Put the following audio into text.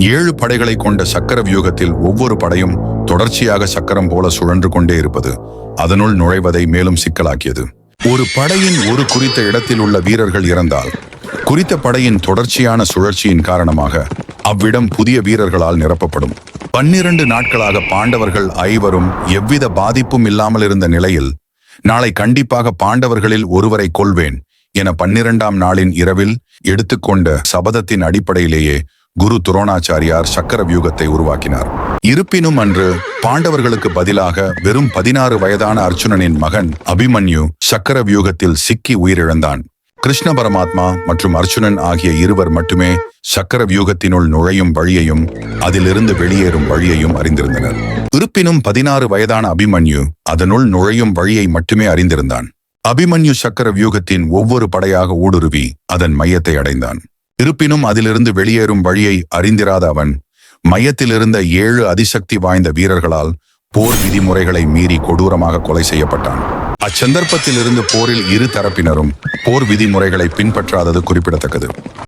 7 படைகளை கொண்ட சக்கர வியூகத்தில் ஒவ்வொரு படையும் தொடர்ச்சியாக சக்கரம் போல சுழன்று கொண்டே இருப்பது அதனுள் நுழைவதை மேலும் சிக்கலாக்கியது. ஒரு படையின் ஒரு குறித்த இடத்தில் உள்ள வீரர்கள் இறந்தால் குறித்த படையின் தொடர்ச்சியான சுழற்சியின் காரணமாக அவ்விடம் புதிய வீரர்களால் நிரப்பப்படும். 12 நாட்களாக பாண்டவர்கள் ஐவரும் எவ்வித பாதிப்பும் இல்லாமல் இருந்த நிலையில் நாளை கண்டிப்பாக பாண்டவர்களில் ஒருவரை கொல்வேன் என 12ஆம் நாளின் இரவில் எடுத்துக்கொண்ட சபதத்தின் அடிப்படையிலேயே குரு துரோணாச்சாரியார் சக்கர வியூகத்தை உருவாக்கினார். இருப்பினும் அன்று பாண்டவர்களுக்கு பதிலாக வெறும் 16 வயதான அர்ச்சுனனின் மகன் அபிமன்யு சக்கர வியூகத்தில் சிக்கி உயிரிழந்தான். கிருஷ்ண பரமாத்மா மற்றும் அர்ச்சுனன் ஆகிய இருவர் மட்டுமே சக்கர வியூகத்தினுள் நுழையும் வழியையும் அதிலிருந்து வெளியேறும் வழியையும் அறிந்திருந்தனர். இருப்பினும் 16 வயதான அபிமன்யு அதனுள் நுழையும் வழியை மட்டுமே அறிந்திருந்தான். அபிமன்யு சக்கர வியூகத்தின் ஒவ்வொரு படையாக ஊடுருவி அதன் மையத்தை அடைந்தான். இருப்பினும் அதிலிருந்து வெளியேறும் வழியை அறிந்திராத அவன் மையத்திலிருந்த 7 அதிசக்தி வாய்ந்த வீரர்களால் போர் விதிமுறைகளை மீறி கொடூரமாக கொலை செய்யப்பட்டான். அச்சந்தர்ப்பத்திலிருந்து போரில் இரு தரப்பினரும் போர் விதிமுறைகளை பின்பற்றாதது குறிப்பிடத்தக்கது.